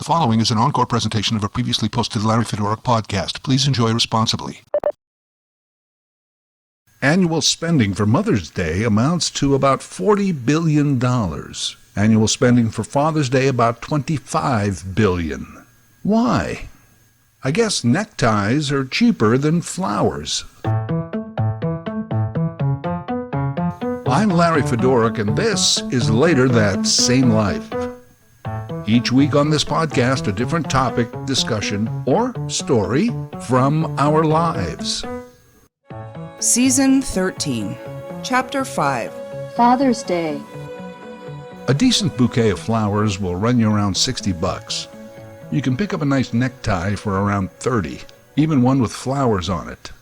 The following is an encore presentation of a previously posted Larry Fedoruk podcast. Please enjoy responsibly. Annual spending for Mother's Day amounts to about $40 billion. Annual spending for Father's Day about $25 billion. Why? I guess neckties are cheaper than flowers. I'm Larry Fedoruk, and this is Later That Same Life. Each week on this podcast, a different topic, discussion, or story from our lives. Season 13, Chapter 5, Father's Day. A decent bouquet of flowers will run you around $60. You can pick up a nice necktie for around $30, even one with flowers on it.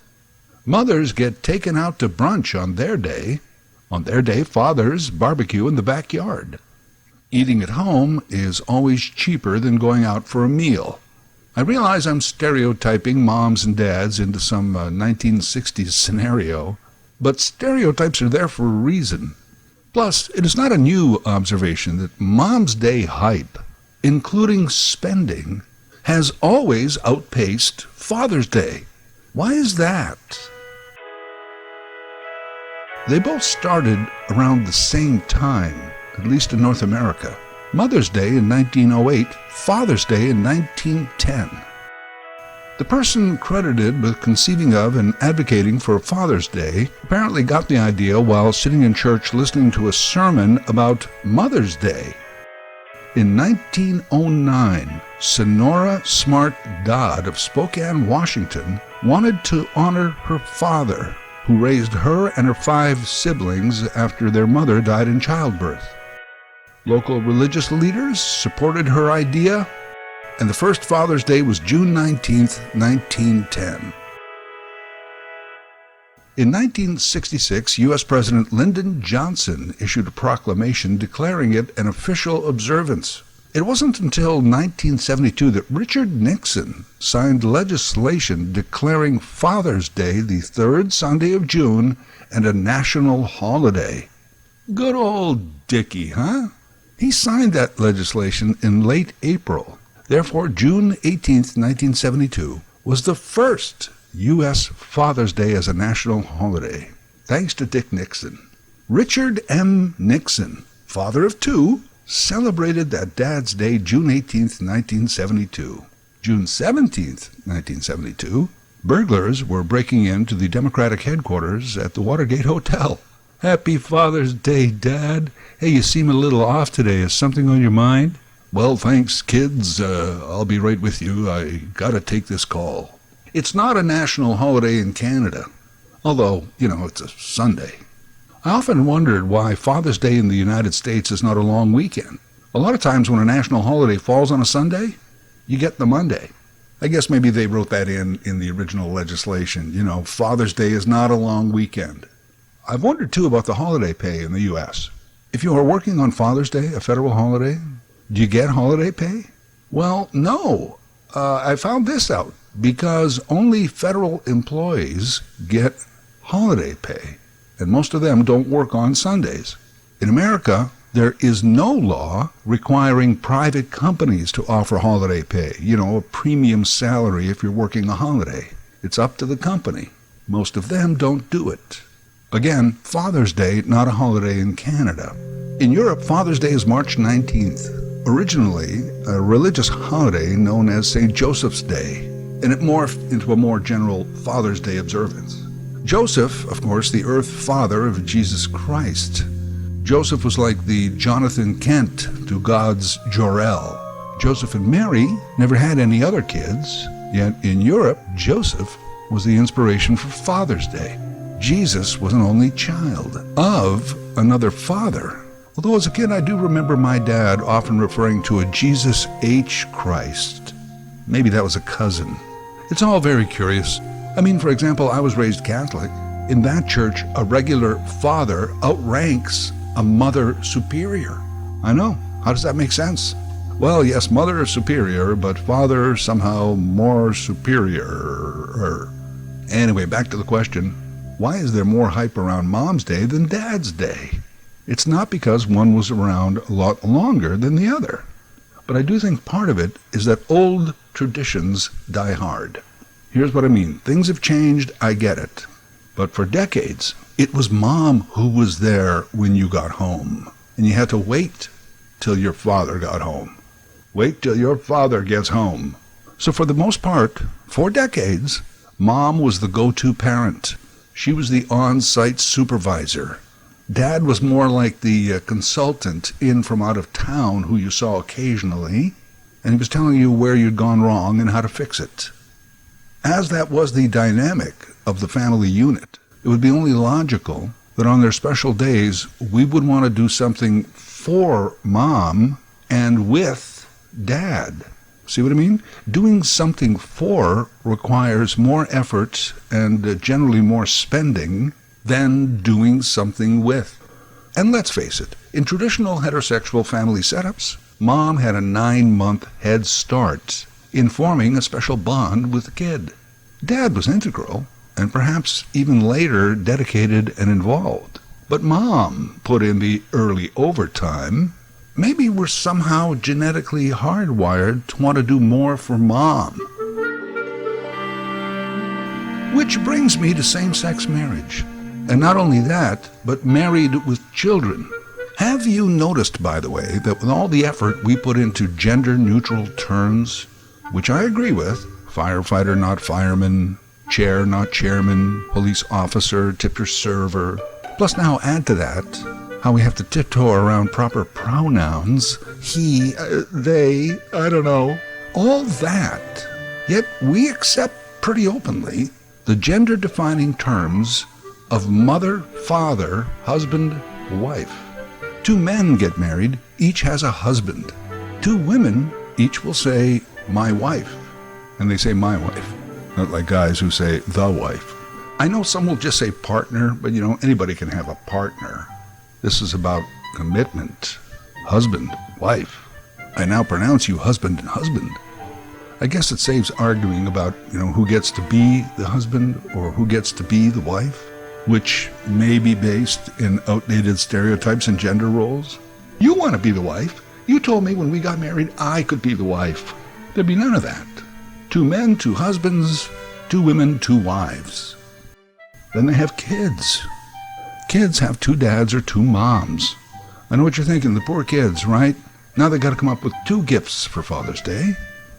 Mothers get taken out to brunch on their day. On their day, fathers barbecue in the backyard. Eating at home is always cheaper than going out for a meal. I realize I'm stereotyping moms and dads into some 1960s scenario, but stereotypes are there for a reason. Plus, it is not a new observation that Mom's Day hype, including spending, has always outpaced Father's Day. Why is that? They both started around the same time, at least in North America. Mother's Day in 1908, Father's Day in 1910. The person credited with conceiving of and advocating for Father's Day apparently got the idea while sitting in church listening to a sermon about Mother's Day. In 1909, Sonora Smart Dodd of Spokane, Washington, wanted to honor her father, who raised her and her 5 siblings after their mother died in childbirth. Local religious leaders supported her idea, and the first Father's Day was June 19, 1910. In 1966, U.S. President Lyndon Johnson issued a proclamation declaring it an official observance. It wasn't until 1972 that Richard Nixon signed legislation declaring Father's Day the 3rd Sunday of June and a national holiday. Good old Dickie, huh? He signed that legislation in late April. Therefore, June 18, 1972, was the first U.S. Father's Day as a national holiday, thanks to Dick Nixon. Richard M. Nixon, father of 2, celebrated that Dad's Day June 18, 1972. June 17, 1972, burglars were breaking into the Democratic headquarters at the Watergate Hotel. Happy Father's Day, Dad. Hey, you seem a little off today. Is something on your mind? Well, thanks, kids. I'll be right with you. I gotta take this call. It's not a national holiday in Canada, although, it's a Sunday. I often wondered why Father's Day in the United States is not a long weekend. A lot of times when a national holiday falls on a Sunday, you get the Monday. I guess maybe they wrote that in the original legislation. Father's Day is not a long weekend. I've wondered, too, about the holiday pay in the U.S. If you are working on Father's Day, a federal holiday, do you get holiday pay? Well, no. I found this out because only federal employees get holiday pay, and most of them don't work on Sundays. In America, there is no law requiring private companies to offer holiday pay, a premium salary if you're working a holiday. It's up to the company. Most of them don't do it. Again, Father's Day, not a holiday in Canada. In Europe, Father's Day is March 19th, originally a religious holiday known as St. Joseph's Day, and it morphed into a more general Father's Day observance. Joseph, of course, the earth father of Jesus Christ. Joseph was like the Jonathan Kent to God's Jor-El. Joseph and Mary never had any other kids, yet in Europe, Joseph was the inspiration for Father's Day. Jesus was an only child of another father. Although as a kid I do remember my dad often referring to a Jesus H. Christ. Maybe that was a cousin. It's all very curious. For example, I was raised Catholic. In that church, a regular father outranks a mother superior. I know. How does that make sense? Well, yes, mother is superior, but father somehow more superior. Anyway, back to the question. Why is there more hype around Mom's Day than Dad's Day? It's not because one was around a lot longer than the other, But I do think part of it is that old traditions die hard. Here's what I mean. Things have changed, I get it. But for decades, it was Mom who was there when you got home. And you had to wait till your father got home. Wait till your father gets home. So for the most part, for decades, Mom was the go-to parent. She was the on-site supervisor. Dad was more like the consultant in from out of town who you saw occasionally, and he was telling you where you'd gone wrong and how to fix it. As that was the dynamic of the family unit, it would be only logical that on their special days we would want to do something for Mom and with Dad. See what I mean? Doing something for requires more effort and generally more spending than doing something with. And let's face it, in traditional heterosexual family setups, Mom had a 9-month head start in forming a special bond with the kid. Dad was integral, and perhaps even later dedicated and involved. But Mom put in the early overtime. Maybe we're somehow genetically hardwired to want to do more for Mom. Which brings me to same-sex marriage. And not only that, but married with children. Have you noticed, by the way, that with all the effort we put into gender-neutral terms, which I agree with, firefighter not fireman, chair not chairman, police officer, tipper server, plus now add to that how we have to tiptoe around proper pronouns, he, they, I don't know, all that. Yet we accept pretty openly the gender-defining terms of mother, father, husband, wife. 2 men get married, each has a husband. 2 women, each will say, my wife. And they say my wife, not like guys who say the wife. I know some will just say partner, but anybody can have a partner. This is about commitment. Husband, wife. I now pronounce you husband and husband. I guess it saves arguing about, who gets to be the husband or who gets to be the wife, which may be based in outdated stereotypes and gender roles. You want to be the wife. You told me when we got married I could be the wife. There'd be none of that. 2 men, 2 husbands, 2 women, 2 wives. Then they have kids. Kids have 2 dads or 2 moms. I know what you're thinking, the poor kids, right? Now they got to come up with 2 gifts for Father's Day.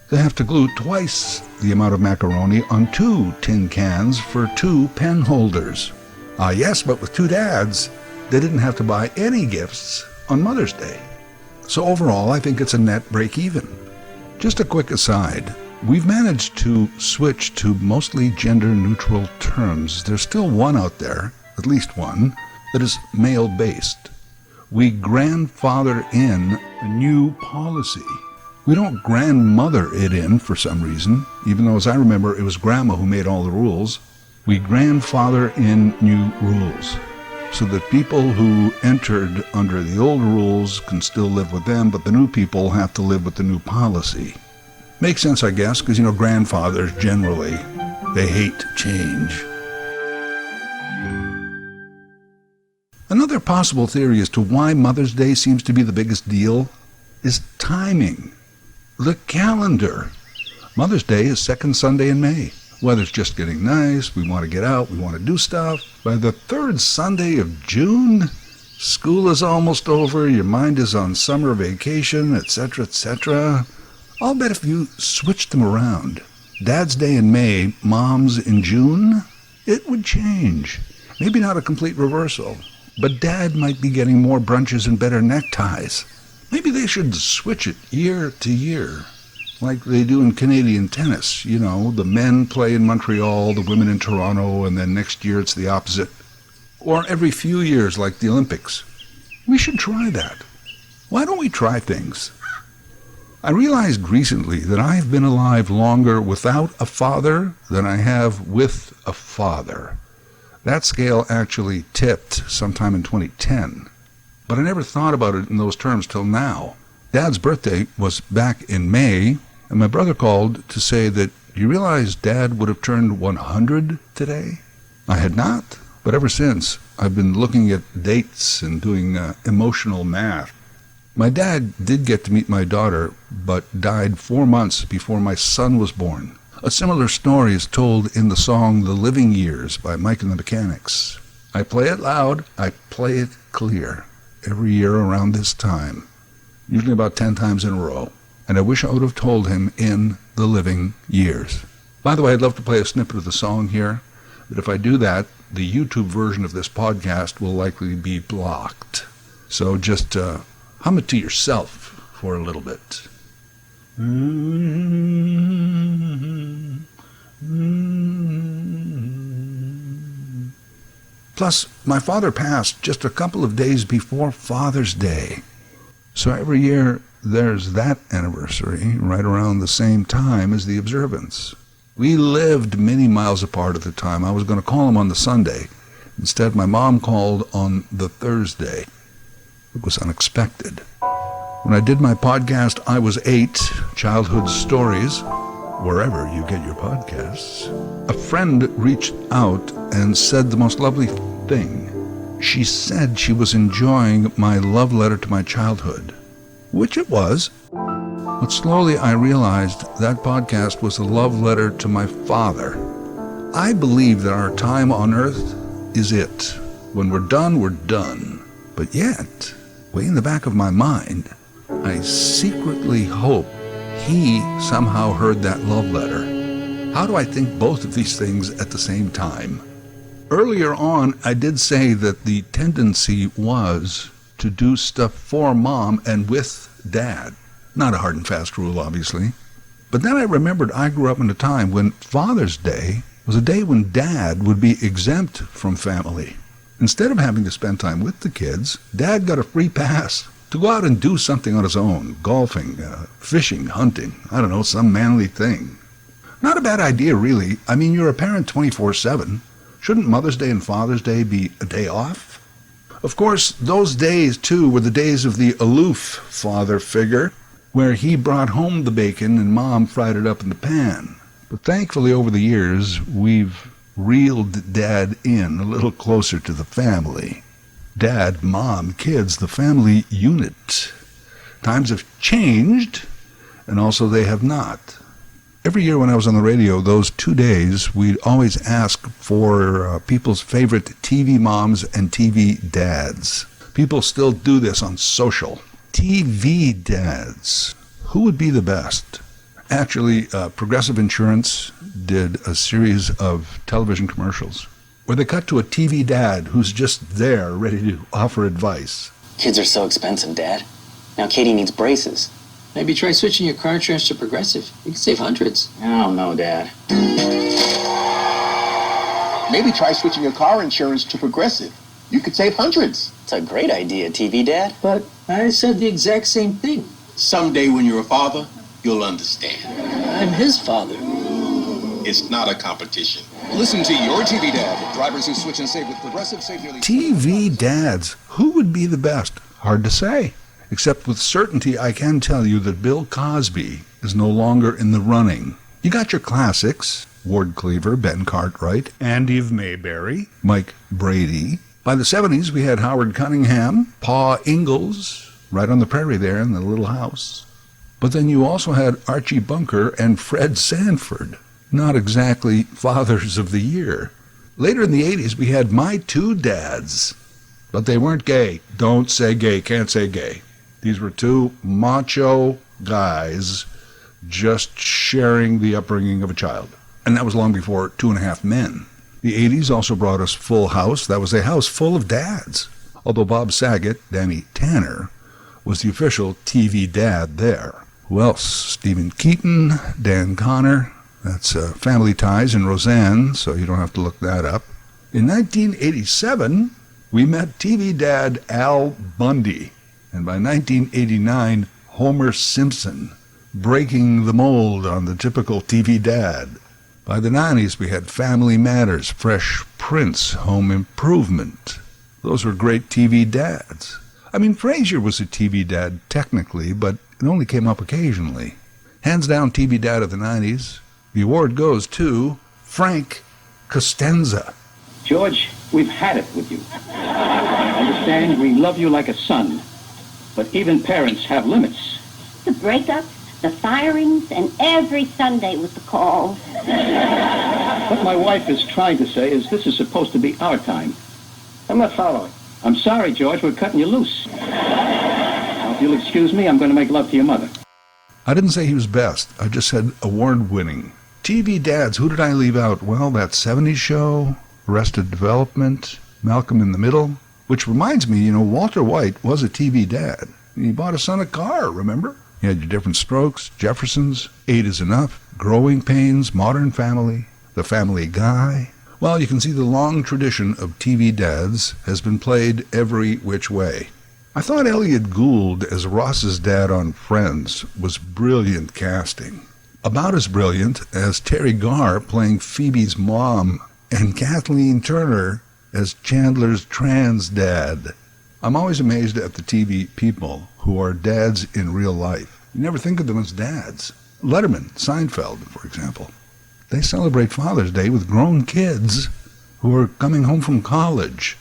They have to glue twice the amount of macaroni on 2 tin cans for 2 pen holders. Ah, yes, but with 2 dads, they didn't have to buy any gifts on Mother's Day. So overall, I think it's a net break even. Just a quick aside. We've managed to switch to mostly gender-neutral terms. There's still one out there, at least one, that is male-based. We grandfather in a new policy. We don't grandmother it in for some reason, even though, as I remember, it was Grandma who made all the rules. We grandfather in new rules, so that people who entered under the old rules can still live with them, but the new people have to live with the new policy. Makes sense, I guess, because, grandfathers generally, they hate change. Another possible theory as to why Mother's Day seems to be the biggest deal is timing. The calendar. Mother's Day is 2nd Sunday in May. Weather's just getting nice, we want to get out, we want to do stuff. By the 3rd Sunday of June, school is almost over, your mind is on summer vacation, etc., etc. I'll bet if you switched them around, Dad's Day in May, Mom's in June, it would change. Maybe not a complete reversal, but Dad might be getting more brunches and better neckties. Maybe they should switch it year to year, like they do in Canadian tennis. The men play in Montreal, the women in Toronto, and then next year it's the opposite. Or every few years, like the Olympics. We should try that. Why don't we try things? I realized recently that I've been alive longer without a father than I have with a father. That scale actually tipped sometime in 2010. But I never thought about it in those terms till now. Dad's birthday was back in May, and my brother called to say that, do you realize Dad would have turned 100 today? I had not, but ever since, I've been looking at dates and doing emotional math. My dad did get to meet my daughter, but died 4 months before my son was born. A similar story is told in the song The Living Years by Mike and the Mechanics. I play it loud, I play it clear, every year around this time, usually about 10 times in a row. And I wish I would have told him in The Living Years. By the way, I'd love to play a snippet of the song here, but if I do that, the YouTube version of this podcast will likely be blocked. So just hum it to yourself for a little bit. Plus, my father passed just a couple of days before Father's Day. So every year there's that anniversary right around the same time as the observance. We lived many miles apart at the time. I was going to call him on the Sunday. Instead, my mom called on the Thursday. It was unexpected. When I did my podcast, I Was 8, Childhood Stories, wherever you get your podcasts, a friend reached out and said the most lovely thing. She said she was enjoying my love letter to my childhood, which it was. But slowly I realized that podcast was a love letter to my father. I believe that our time on earth is it. When we're done, we're done. But yet, way in the back of my mind, I secretly hope he somehow heard that love letter. How do I think both of these things at the same time? Earlier on, I did say that the tendency was to do stuff for Mom and with Dad. Not a hard and fast rule, obviously. But then I remembered I grew up in a time when Father's Day was a day when Dad would be exempt from family. Instead of having to spend time with the kids, Dad got a free pass to go out and do something on his own, golfing, fishing, hunting, I don't know, some manly thing. Not a bad idea, really. I mean, you're a parent 24/7. Shouldn't Mother's Day and Father's Day be a day off? Of course, those days, too, were the days of the aloof father figure, where he brought home the bacon and Mom fried it up in the pan. But thankfully, over the years, we've reeled Dad in a little closer to the family. Dad, Mom, kids, the family unit. Times have changed, and also they have not. Every year when I was on the radio, those 2 days, we'd always ask for people's favorite TV moms and TV dads. People still do this on social. TV dads. Who would be the best? Actually, Progressive Insurance did a series of television commercials where they cut to a TV dad who's just there ready to offer advice. Kids are so expensive, Dad. Now Katie needs braces. Maybe try switching your car insurance to Progressive. You can save hundreds. I don't know, Dad. Maybe try switching your car insurance to Progressive. You could save hundreds. It's a great idea, TV Dad. But I said the exact same thing. Someday when you're a father, you'll understand. I'm his father. It's not a competition. Listen to your TV Dad. Drivers who switch and save with Progressive save nearly... TV dads. Who would be the best? Hard to say. Except with certainty, I can tell you that Bill Cosby is no longer in the running. You got your classics, Ward Cleaver, Ben Cartwright, Andy of Mayberry, Mike Brady. By the 70s, we had Howard Cunningham, Pa Ingalls, right on the prairie there in the little house. But then you also had Archie Bunker and Fred Sanford. Not exactly fathers of the year. Later in the 80s, we had My Two Dads. But they weren't gay. Don't say gay, can't say gay. These were two macho guys just sharing the upbringing of a child. And that was long before Two and a Half Men. The 80s also brought us Full House. That was a house full of dads. Although Bob Saget, Danny Tanner, was the official TV dad there. Who else? Stephen Keaton, Dan Connor. That's Family Ties and Roseanne, so you don't have to look that up. In 1987, we met TV dad Al Bundy. And by 1989, Homer Simpson, breaking the mold on the typical TV dad. By the 90s, we had Family Matters, Fresh Prince, Home Improvement. Those were great TV dads. I mean, Frasier was a TV dad technically, but it only came up occasionally. Hands down TV dad of the 90s. The award goes to Frank Costanza. George, we've had it with you. Understand, we love you like a son. But even parents have limits. The breakups, the firings, and every Sunday with the calls. What my wife is trying to say is this is supposed to be our time. I'm not following. I'm sorry, George, we're cutting you loose. Now, if you'll excuse me, I'm going to make love to your mother. I didn't say he was best. I just said award-winning. TV dads, who did I leave out? Well, that 70s show, Arrested Development, Malcolm in the Middle, which reminds me, Walter White was a TV dad. He bought his son a car, remember? You had your Different Strokes, Jeffersons, 8 is Enough, Growing Pains, Modern Family, The Family Guy. Well, you can see the long tradition of TV dads has been played every which way. I thought Elliot Gould as Ross's dad on Friends was brilliant casting. About as brilliant as Terry Garr playing Phoebe's mom and Kathleen Turner as Chandler's trans dad. I'm always amazed at the TV people who are dads in real life. You never think of them as dads. Letterman, Seinfeld, for example. They celebrate Father's Day with grown kids who are coming home from college.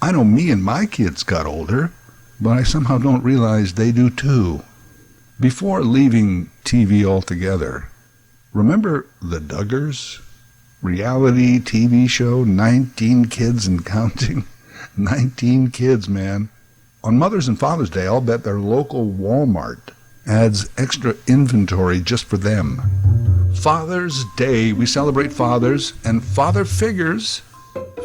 I know me and my kids got older, but I somehow don't realize they do too. Before leaving TV altogether, remember The Duggars? Reality TV show, 19 kids and counting. 19 kids, man. On Mother's and Father's Day, I'll bet their local Walmart adds extra inventory just for them. Father's Day, we celebrate fathers, and father figures.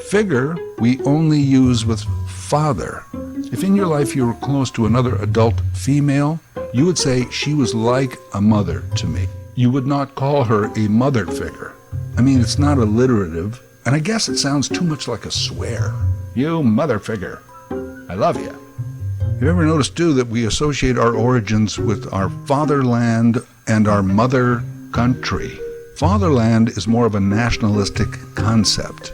Figure we only use with father. If in your life you were close to another adult female, you would say she was like a mother to me. You would not call her a mother figure. I mean, it's not alliterative, and I guess it sounds too much like a swear. You mother figure. I love you. Have you ever noticed, too, that we associate our origins with our fatherland and our mother country? Fatherland is more of a nationalistic concept.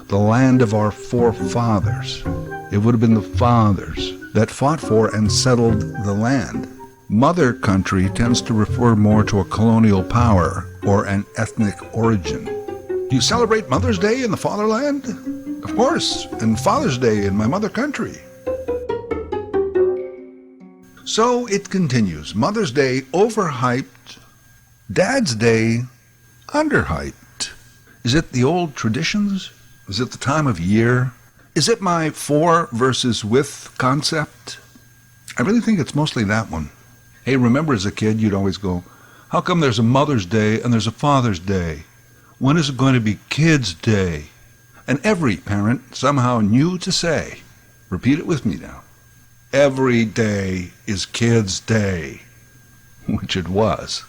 The land of our forefathers. It would have been the fathers that fought for and settled the land. Mother country tends to refer more to a colonial power or an ethnic origin. Do you celebrate Mother's Day in the fatherland? Of course, and Father's Day in my mother country. So it continues. Mother's Day overhyped. Dad's Day underhyped. Is it the old traditions? Is it the time of year? Is it my for versus with concept? I really think it's mostly that one. Hey, remember as a kid, you'd always go, how come there's a Mother's Day and there's a Father's Day? When is it going to be Kids' Day? And every parent somehow knew to say, repeat it with me now, every day is Kids' Day, which it was.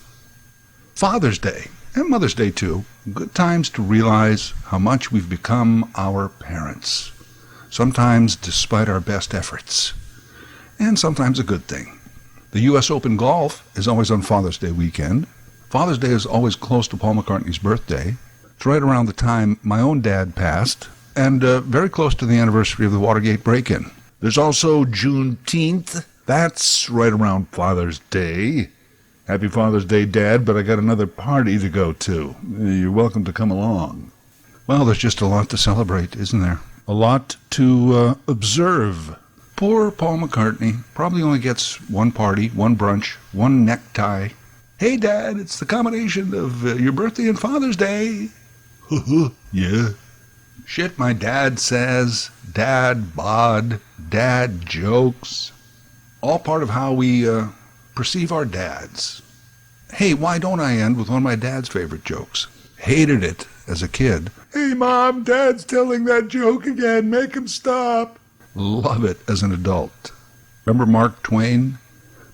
Father's Day, and Mother's Day too, good times to realize how much we've become our parents. Sometimes despite our best efforts, and sometimes a good thing. The U.S. Open Golf is always on Father's Day weekend. Father's Day is always close to Paul McCartney's birthday. It's right around the time my own dad passed, and very close to the anniversary of the Watergate break-in. There's also Juneteenth. That's right around Father's Day. Happy Father's Day, Dad, but I got another party to go to. You're welcome to come along. Well, there's just a lot to celebrate, isn't there? A lot to observe. Poor Paul McCartney probably only gets one party, one brunch, one necktie. Hey, Dad, it's the combination of your birthday and Father's Day. Yeah. Shit my dad says, dad bod, dad jokes. All part of how we perceive our dads. Hey, why don't I end with one of my dad's favorite jokes? Hated it as a kid. Hey, Mom, Dad's telling that joke again. Make him stop. Love it as an adult. Remember Mark Twain?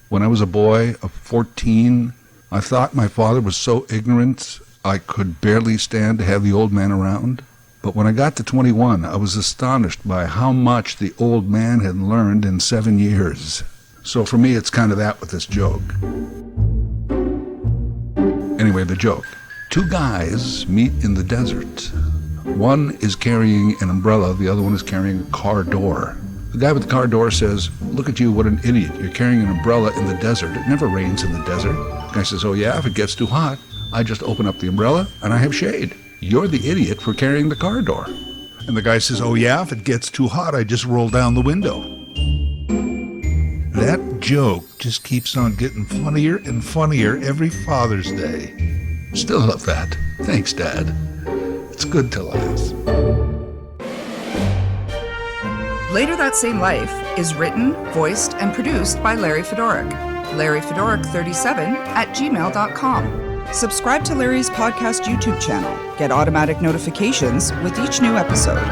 When I was a boy of 14, I thought my father was so ignorant I could barely stand to have the old man around. But when I got to 21, I was astonished by how much the old man had learned in 7 years. So for me, it's kind of that with this joke. Anyway, the joke. Two guys meet in the desert. One is carrying an umbrella, the other one is carrying a car door. The guy with the car door says, look at you, what an idiot. You're carrying an umbrella in the desert. It never rains in the desert. The guy says, oh yeah, if it gets too hot, I just open up the umbrella and I have shade. You're the idiot for carrying the car door. And the guy says, oh yeah, if it gets too hot, I just roll down the window. That joke just keeps on getting funnier and funnier every Father's Day. Still love that. Thanks, Dad. It's good to laugh. Later That Same Life is written, voiced, and produced by Larry Fedoruk. LarryFedoruk37@gmail.com. Subscribe to Larry's podcast YouTube channel. Get automatic notifications with each new episode.